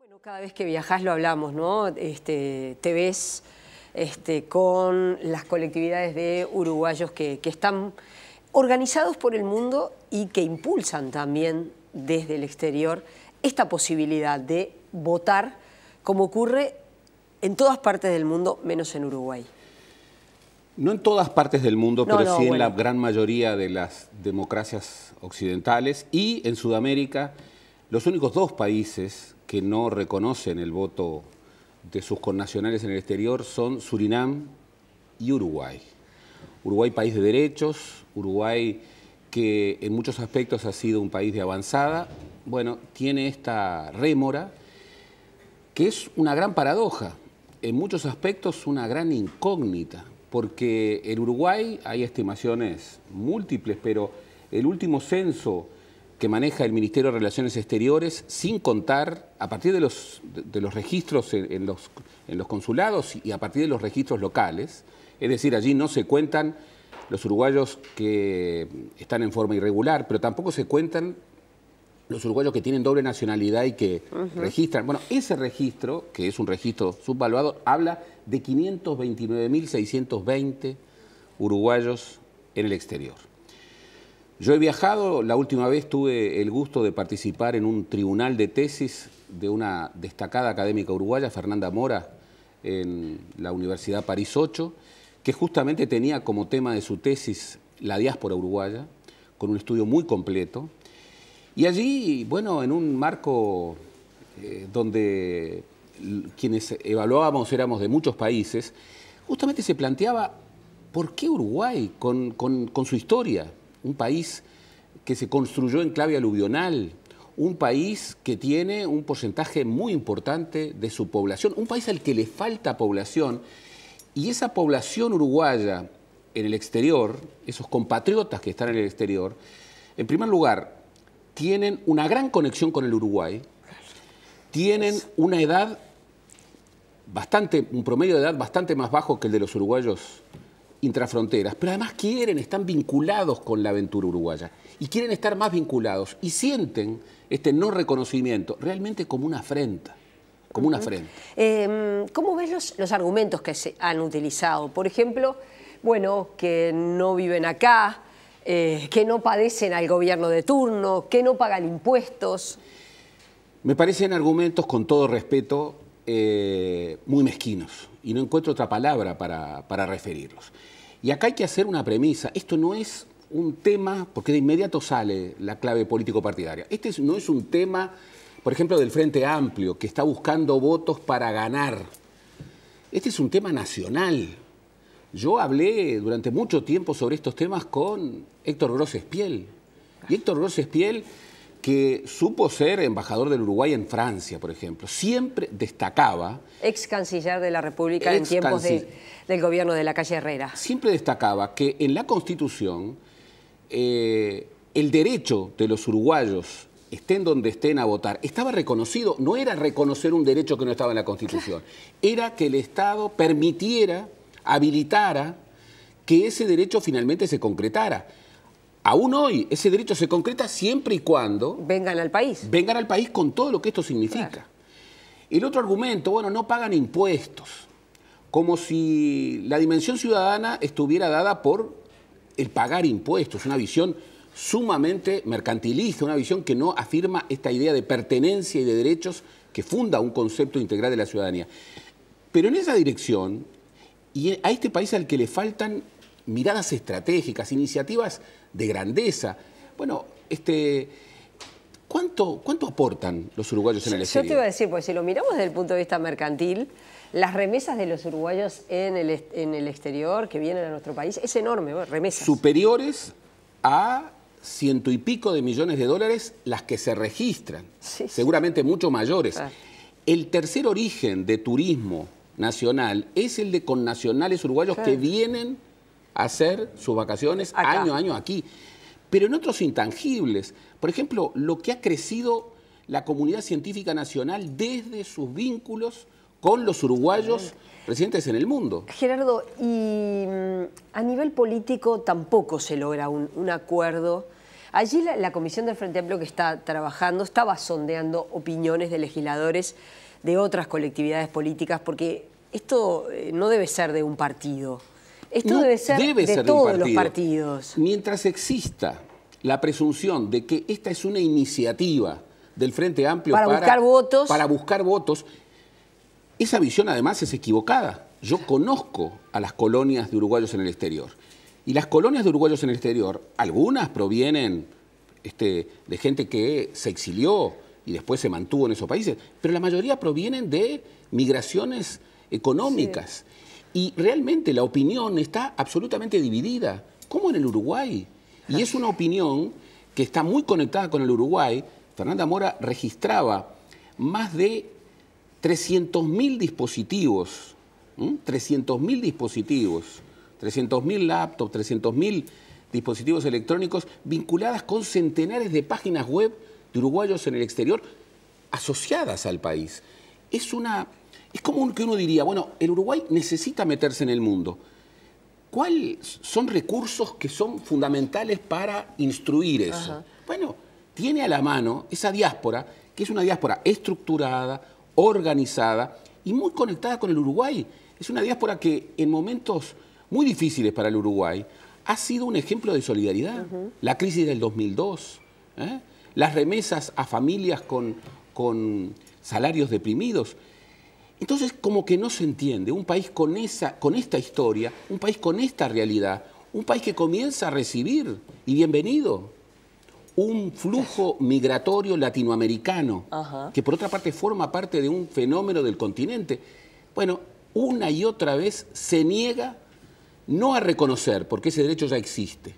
Bueno, cada vez que viajás lo hablamos, ¿no? Te ves con las colectividades de uruguayos que están organizados por el mundo y que impulsan también desde el exterior esta posibilidad de votar, como ocurre en todas partes del mundo, menos en Uruguay. No en todas partes del mundo, No, pero sí en bueno, la gran mayoría de las democracias occidentales y en Sudamérica, los únicos dos países que no reconocen el voto de sus connacionales en el exterior son Surinam y Uruguay. Uruguay, país de derechos, Uruguay que en muchos aspectos ha sido un país de avanzada, bueno, tiene esta rémora que es una gran paradoja, en muchos aspectos una gran incógnita, porque en Uruguay hay estimaciones múltiples, pero el último censo que maneja el Ministerio de Relaciones Exteriores, sin contar, a partir de los registros en los consulados y a partir de los registros locales, es decir, allí no se cuentan los uruguayos que están en forma irregular, pero tampoco se cuentan los uruguayos que tienen doble nacionalidad y que registran. Bueno, ese registro, que es un registro subvaluado, habla de 529.620 uruguayos en el exterior. Yo he viajado, la última vez tuve el gusto de participar en un tribunal de tesis de una destacada académica uruguaya, Fernanda Mora, en la Universidad París 8, que justamente tenía como tema de su tesis la diáspora uruguaya, con un estudio muy completo. Y allí, bueno, en un marco donde quienes evaluábamos éramos de muchos países, justamente se planteaba por qué Uruguay con su historia, un país que se construyó en clave aluvional, un país que tiene un porcentaje muy importante de su población, un país al que le falta población, y esa población uruguaya en el exterior, esos compatriotas que están en el exterior, en primer lugar, tienen una gran conexión con el Uruguay, tienen una edad un promedio de edad bastante más bajo que el de los uruguayos intrafronteras, pero además están vinculados con la aventura uruguaya y quieren estar más vinculados y sienten este no reconocimiento realmente como una afrenta. Como una afrenta. ¿Cómo ves los argumentos que se han utilizado? Por ejemplo, bueno, que no viven acá, que no padecen al gobierno de turno, que no pagan impuestos. Me parecen argumentos, con todo respeto, muy mezquinos y no encuentro otra palabra para referirlos. Y acá hay que hacer una premisa. Esto no es un tema, porque de inmediato sale la clave político-partidaria. No es un tema, por ejemplo, del Frente Amplio, que está buscando votos para ganar. Este es un tema nacional. Yo hablé durante mucho tiempo sobre estos temas con Héctor Gros-Espiel. Y Héctor Gros-Espiel, que supo ser embajador del Uruguay en Francia, por ejemplo, siempre destacaba... Ex canciller de la República en tiempos del gobierno de Lacalle Herrera. Siempre destacaba que en la Constitución el derecho de los uruguayos, estén donde estén, a votar, estaba reconocido. No era reconocer un derecho que no estaba en la Constitución, era que el Estado permitiera, habilitara que ese derecho finalmente se concretara. Aún hoy ese derecho se concreta siempre y cuando... vengan al país. Vengan al país con todo lo que esto significa. Claro. El otro argumento, bueno, no pagan impuestos, como si la dimensión ciudadana estuviera dada por el pagar impuestos, una visión sumamente mercantilista, una visión que no afirma esta idea de pertenencia y de derechos que funda un concepto integral de la ciudadanía. Pero en esa dirección, y a este país al que le faltan miradas estratégicas, iniciativas de grandeza, bueno, ¿cuánto aportan los uruguayos en el exterior? Yo te iba a decir, pues si lo miramos desde el punto de vista mercantil, las remesas de los uruguayos en el exterior que vienen a nuestro país es enorme, remesas. Superiores a 100 y pico de millones de dólares las que se registran, sí, seguramente mucho mayores. Ah. El tercer origen de turismo nacional es el de connacionales uruguayos, claro, que vienen a hacer sus vacaciones acá, año a año aquí. Pero en otros intangibles, por ejemplo, lo que ha crecido la comunidad científica nacional desde sus vínculos con los uruguayos residentes en el mundo. Gerardo, y a nivel político tampoco se logra un acuerdo Allí la comisión del Frente Amplio que está trabajando estaba sondeando opiniones de legisladores de otras colectividades políticas, porque esto no debe ser de un partido. Esto no debe ser de todos los partidos. Mientras exista la presunción de que esta es una iniciativa del Frente Amplio para buscar votos, esa visión además es equivocada. Yo conozco a las colonias de uruguayos en el exterior. Y las colonias de uruguayos en el exterior, algunas provienen de gente que se exilió y después se mantuvo en esos países, pero la mayoría provienen de migraciones económicas. Sí. Y realmente la opinión está absolutamente dividida, como en el Uruguay. Y es una opinión que está muy conectada con el Uruguay. Fernanda Mora registraba más de 300.000 dispositivos, 300.000 dispositivos, 300.000 laptops, 300.000 dispositivos electrónicos vinculadas con centenares de páginas web de uruguayos en el exterior asociadas al país. Es como que uno diría, bueno, el Uruguay necesita meterse en el mundo. ¿Cuáles son recursos que son fundamentales para instruir eso? Ajá. Bueno, tiene a la mano esa diáspora, que es una diáspora estructurada, organizada y muy conectada con el Uruguay. Es una diáspora que en momentos muy difíciles para el Uruguay ha sido un ejemplo de solidaridad. La crisis del 2002, las remesas a familias con salarios deprimidos. Entonces, como que no se entiende, un país con esta historia, un país con esta realidad, un país que comienza a recibir, y bienvenido, un flujo migratorio latinoamericano, que por otra parte forma parte de un fenómeno del continente. Bueno, una y otra vez se niega no a reconocer, porque ese derecho ya existe,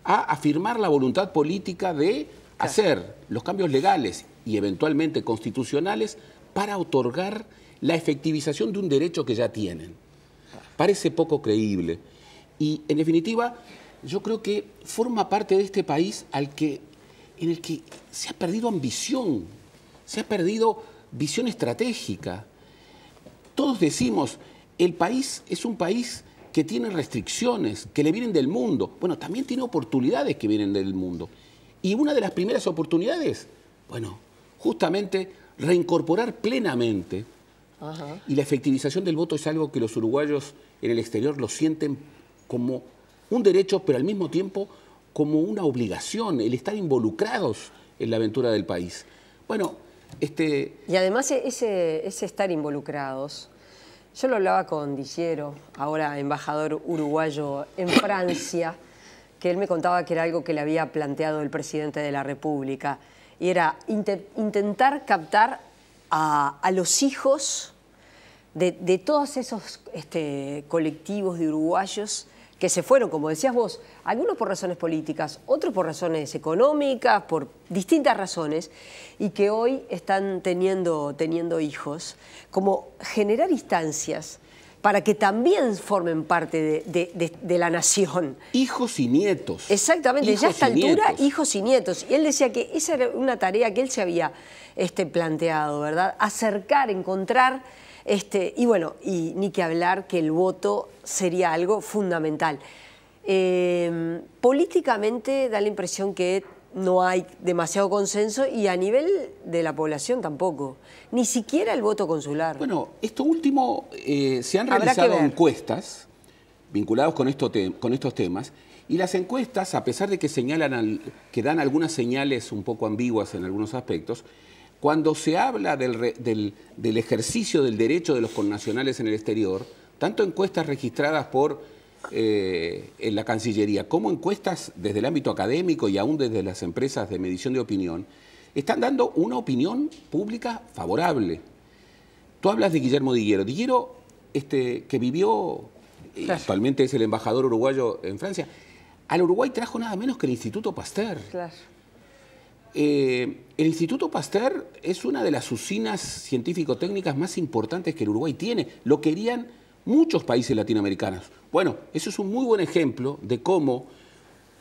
a afirmar la voluntad política de hacer los cambios legales y eventualmente constitucionales para otorgar la efectivización de un derecho que ya tienen. Parece poco creíble. Y, en definitiva, yo creo que forma parte de este país en el que se ha perdido ambición, se ha perdido visión estratégica. Todos decimos, el país es un país que tiene restricciones, que le vienen del mundo. Bueno, también tiene oportunidades que vienen del mundo. Y una de las primeras oportunidades, bueno, justamente reincorporar plenamente. Y la efectivización del voto es algo que los uruguayos en el exterior lo sienten como un derecho, pero al mismo tiempo como una obligación, el estar involucrados en la aventura del país. Bueno, Y además ese estar involucrados, yo lo hablaba con Dillero, ahora embajador uruguayo en Francia, que él me contaba que era algo que le había planteado el presidente de la República, y era intentar captar a los hijos de todos esos colectivos de uruguayos que se fueron, como decías vos, algunos por razones políticas, otros por razones económicas, por distintas razones, y que hoy están teniendo hijos, como generar instancias para que también formen parte de la nación. Hijos y nietos. Exactamente, ya a esta altura, hijos y nietos. Y él decía que esa era una tarea que él se había planteado, ¿verdad? Acercar, encontrar, y bueno, y ni que hablar que el voto sería algo fundamental. Políticamente da la impresión que no hay demasiado consenso y a nivel de la población tampoco. Ni siquiera el voto consular. Bueno, esto último, se han realizado encuestas vinculadas con estos temas, y las encuestas, a pesar de que que dan algunas señales un poco ambiguas en algunos aspectos, cuando se habla del ejercicio del derecho de los connacionales en el exterior, tanto encuestas registradas por en la Cancillería como encuestas desde el ámbito académico y aún desde las empresas de medición de opinión, están dando una opinión pública favorable. Tú hablas de Guillermo Dillero. Dillero, que vivió, claro, actualmente es el embajador uruguayo en Francia, al Uruguay trajo nada menos que el Instituto Pasteur. Claro. El Instituto Pasteur es una de las usinas científico-técnicas más importantes que el Uruguay tiene. Lo querían muchos países latinoamericanos. Bueno, eso es un muy buen ejemplo de cómo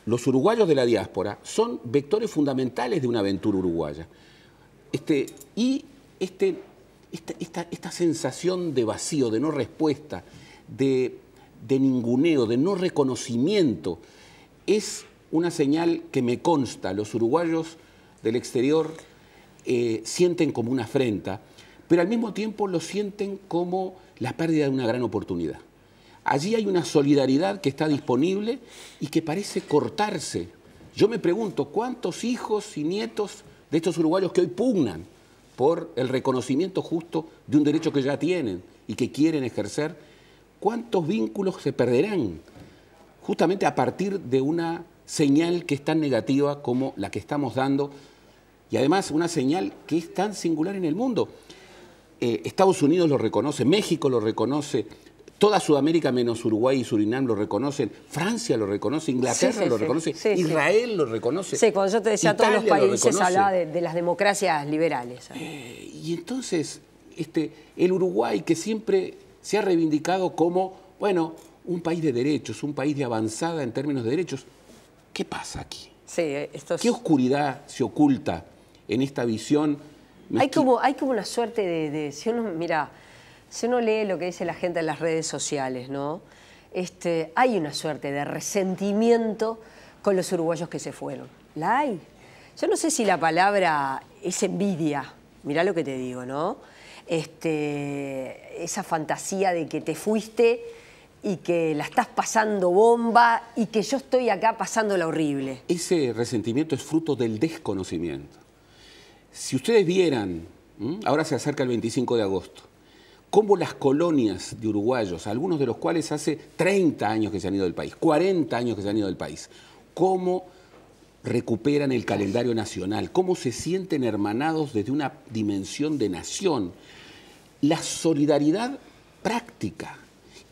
los uruguayos de la diáspora son vectores fundamentales de una aventura uruguaya. Esta sensación de vacío, de no respuesta, de ninguneo, de no reconocimiento, es una señal que me consta, los uruguayos del exterior sienten como una afrenta, pero al mismo tiempo lo sienten como la pérdida de una gran oportunidad. Allí hay una solidaridad que está disponible y que parece cortarse. Yo me pregunto, ¿cuántos hijos y nietos de estos uruguayos que hoy pugnan por el reconocimiento justo de un derecho que ya tienen y que quieren ejercer, cuántos vínculos se perderán justamente a partir de una señal que es tan negativa como la que estamos dando, y además una señal que es tan singular en el mundo? Estados Unidos lo reconoce, México lo reconoce, toda Sudamérica menos Uruguay y Surinam lo reconocen, Francia lo reconoce, Inglaterra lo reconoce, Israel lo reconoce. Sí, cuando yo te decía Italia todos los países, hablaba de las democracias liberales. Y entonces, el Uruguay, que siempre se ha reivindicado como, bueno, un país de derechos, un país de avanzada en términos de derechos, ¿qué pasa aquí? Sí, ¿Qué oscuridad se oculta en esta visión? Hay como una suerte de si uno lee lo que dice la gente en las redes sociales, ¿no? Hay una suerte de resentimiento con los uruguayos que se fueron. ¿La hay? Yo no sé si la palabra es envidia, mirá lo que te digo, ¿no? Esa fantasía de que te fuiste y que la estás pasando bomba y que yo estoy acá pasándola horrible. Ese resentimiento es fruto del desconocimiento. Si ustedes vieran, ahora se acerca el 25 de agosto, cómo las colonias de uruguayos, algunos de los cuales hace 30 años que se han ido del país, 40 años que se han ido del país, cómo recuperan el calendario nacional, cómo se sienten hermanados desde una dimensión de nación, la solidaridad práctica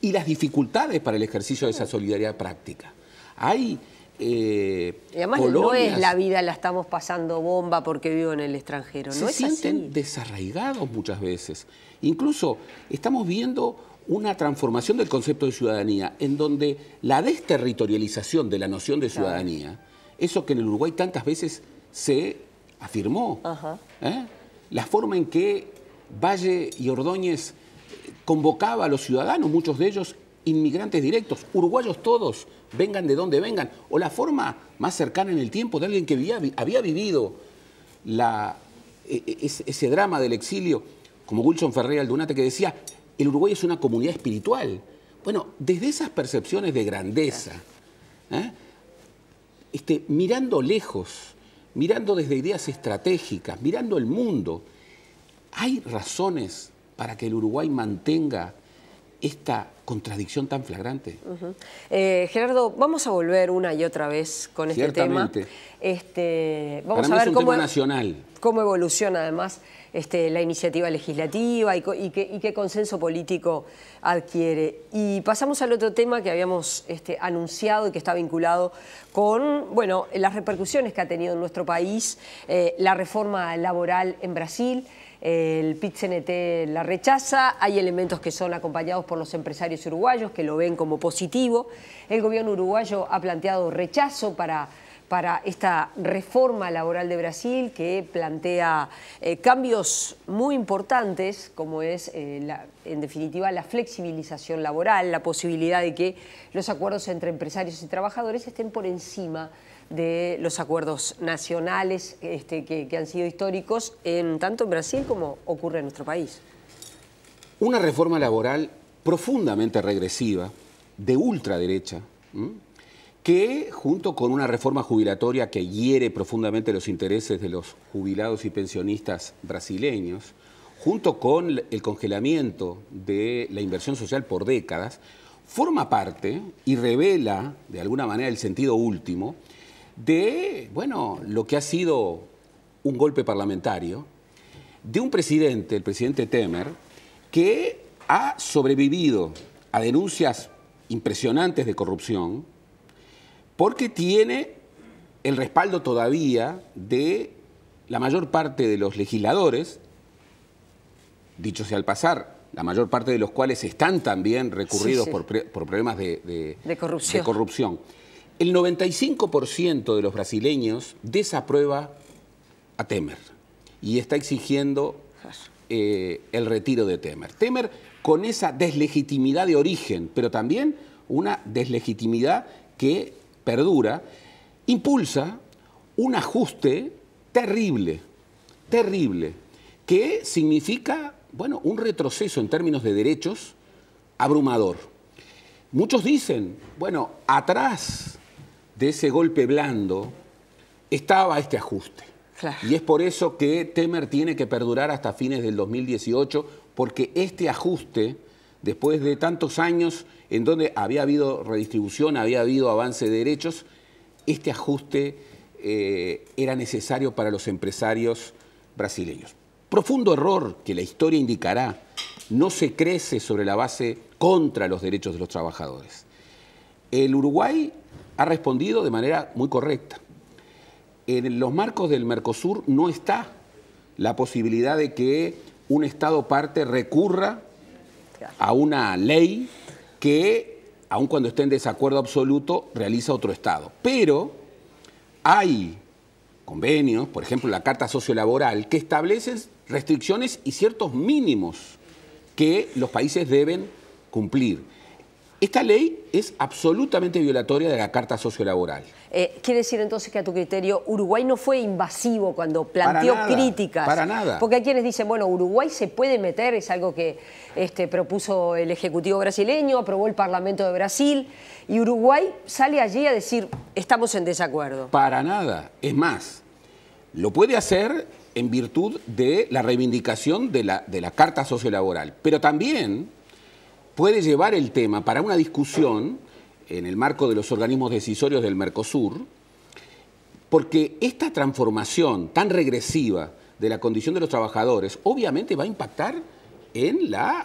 y las dificultades para el ejercicio de esa solidaridad práctica. Hay y además colonias, no es la vida la estamos pasando bomba porque vivo en el extranjero, no es así. Se sienten desarraigados muchas veces. Incluso estamos viendo una transformación del concepto de ciudadanía, en donde la desterritorialización de la noción de ciudadanía, eso que en el Uruguay tantas veces se afirmó, la forma en que Valle y Ordóñez convocaba a los ciudadanos, muchos de ellos inmigrantes directos, uruguayos todos, vengan de donde vengan, o la forma más cercana en el tiempo de alguien que había vivido ese drama del exilio, como Wilson Ferreira Aldunate, que decía, el Uruguay es una comunidad espiritual. Bueno, desde esas percepciones de grandeza, mirando lejos, mirando desde ideas estratégicas, mirando el mundo, ¿hay razones para que el Uruguay mantenga esta contradicción tan flagrante? Gerardo, vamos a volver una y otra vez con este tema. Vamos a ver cómo evoluciona además la iniciativa legislativa y qué consenso político adquiere. Y pasamos al otro tema que habíamos anunciado y que está vinculado con las repercusiones que ha tenido en nuestro país la reforma laboral en Brasil. El PIT-CNT la rechaza, hay elementos que son acompañados por los empresarios uruguayos que lo ven como positivo. El gobierno uruguayo ha planteado rechazo para esta reforma laboral de Brasil que plantea cambios muy importantes, como es en definitiva la flexibilización laboral, la posibilidad de que los acuerdos entre empresarios y trabajadores estén por encima de los acuerdos nacionales que han sido históricos tanto en Brasil como ocurre en nuestro país. Una reforma laboral profundamente regresiva, de ultraderecha, que junto con una reforma jubilatoria que hiere profundamente los intereses de los jubilados y pensionistas brasileños, junto con el congelamiento de la inversión social por décadas, forma parte y revela de alguna manera el sentido último de, lo que ha sido un golpe parlamentario, de un presidente, el presidente Temer, que ha sobrevivido a denuncias impresionantes de corrupción, porque tiene el respaldo todavía de la mayor parte de los legisladores, dicho sea al pasar, la mayor parte de los cuales están también recurridos por problemas de corrupción. El 95% de los brasileños desaprueba a Temer y está exigiendo el retiro de Temer. Temer con esa deslegitimidad de origen, pero también una deslegitimidad que perdura, impulsa un ajuste terrible, terrible, que significa, bueno, un retroceso en términos de derechos abrumador. Muchos dicen, bueno, atrás de ese golpe blando estaba este ajuste. Claro. Y es por eso que Temer tiene que perdurar hasta fines del 2018, porque este ajuste, después de tantos años en donde había habido redistribución, había habido avance de derechos, este ajuste era necesario para los empresarios brasileños. Profundo error que la historia indicará. No se crece sobre la base contra los derechos de los trabajadores. El Uruguay ha respondido de manera muy correcta. En los marcos del Mercosur no está la posibilidad de que un Estado parte recurra a una ley que, aun cuando esté en desacuerdo absoluto, realiza otro Estado. Pero hay convenios, por ejemplo la Carta Sociolaboral, que establecen restricciones y ciertos mínimos que los países deben cumplir. Esta ley es absolutamente violatoria de la Carta Sociolaboral. ¿Quiere decir entonces que a tu criterio Uruguay no fue invasivo cuando planteó críticas? Para nada. Porque hay quienes dicen, bueno, Uruguay se puede meter, es algo que propuso el Ejecutivo brasileño, aprobó el Parlamento de Brasil, y Uruguay sale allí a decir, estamos en desacuerdo. Para nada. Es más, lo puede hacer en virtud de la reivindicación de la Carta Sociolaboral, pero también puede llevar el tema para una discusión en el marco de los organismos decisorios del Mercosur, porque esta transformación tan regresiva de la condición de los trabajadores obviamente va a impactar en la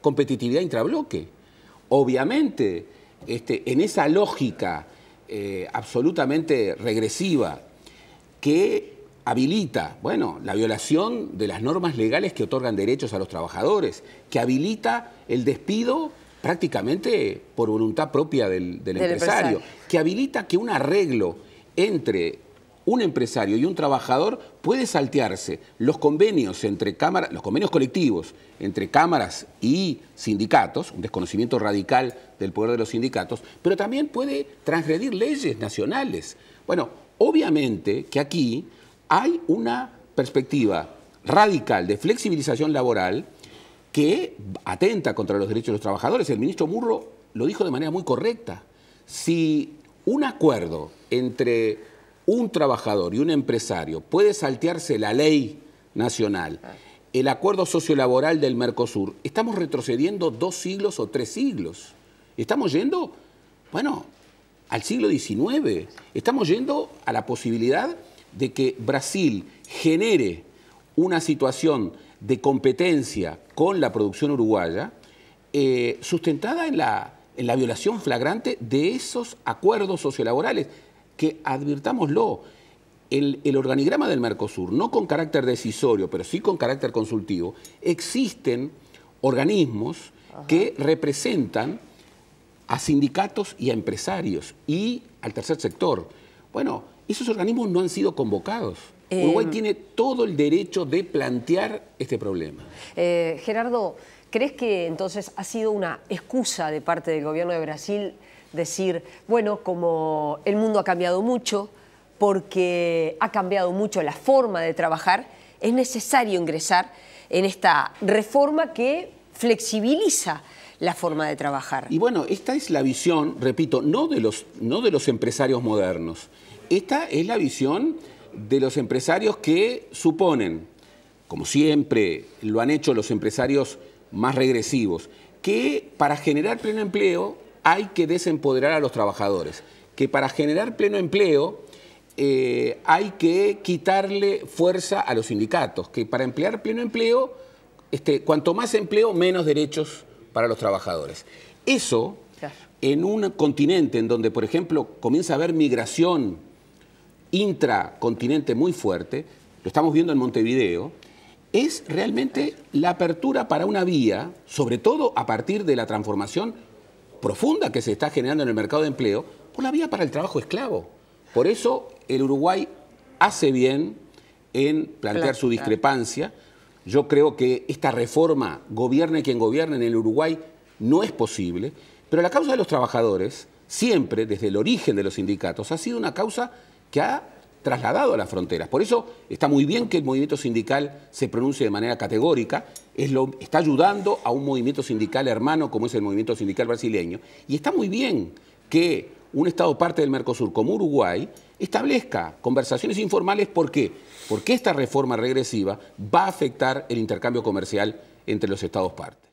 competitividad intrabloque. Obviamente, en esa lógica absolutamente regresiva que habilita, bueno, la violación de las normas legales que otorgan derechos a los trabajadores, que habilita el despido prácticamente por voluntad propia del empresario, que habilita que un arreglo entre un empresario y un trabajador puede saltearse los convenios entre cámaras, los convenios colectivos entre cámaras y sindicatos, un desconocimiento radical del poder de los sindicatos, pero también puede transgredir leyes nacionales. Bueno, obviamente que aquí hay una perspectiva radical de flexibilización laboral que atenta contra los derechos de los trabajadores. El ministro Murro lo dijo de manera muy correcta. Si un acuerdo entre un trabajador y un empresario puede saltearse la ley nacional, el acuerdo sociolaboral del Mercosur, estamos retrocediendo 2 siglos o 3 siglos. Estamos yendo, bueno, al siglo XIX. Estamos yendo a la posibilidad de que Brasil genere una situación de competencia con la producción uruguaya sustentada en la violación flagrante de esos acuerdos sociolaborales que, advirtámoslo, el organigrama del Mercosur, no con carácter decisorio, pero sí con carácter consultivo, existen organismos que representan a sindicatos y a empresarios y al tercer sector. Bueno, esos organismos no han sido convocados. Uruguay tiene todo el derecho de plantear este problema. Gerardo, ¿crees que entonces ha sido una excusa de parte del gobierno de Brasil decir, bueno, como el mundo ha cambiado mucho, porque ha cambiado mucho la forma de trabajar, es necesario ingresar en esta reforma que flexibiliza la forma de trabajar? Y bueno, esta es la visión, repito, no de los empresarios modernos. Esta es la visión de los empresarios que suponen, como siempre lo han hecho los empresarios más regresivos, que para generar pleno empleo hay que desempoderar a los trabajadores, que para generar pleno empleo hay que quitarle fuerza a los sindicatos, que para emplear pleno empleo, cuanto más empleo, menos derechos para los trabajadores. Eso, en un continente en donde, por ejemplo, comienza a haber migración intracontinente muy fuerte, lo estamos viendo en Montevideo, es realmente la apertura para una vía, sobre todo a partir de la transformación profunda que se está generando en el mercado de empleo, por la vía para el trabajo esclavo. Por eso el Uruguay hace bien en plantear su discrepancia. Yo creo que esta reforma, gobierne quien gobierne en el Uruguay, no es posible, pero la causa de los trabajadores siempre, desde el origen de los sindicatos, ha sido una causa que ha trasladado a las fronteras. Por eso está muy bien que el movimiento sindical se pronuncie de manera categórica, está ayudando a un movimiento sindical hermano como es el movimiento sindical brasileño, y está muy bien que un Estado parte del Mercosur como Uruguay establezca conversaciones informales. ¿Por qué? Porque esta reforma regresiva va a afectar el intercambio comercial entre los Estados partes.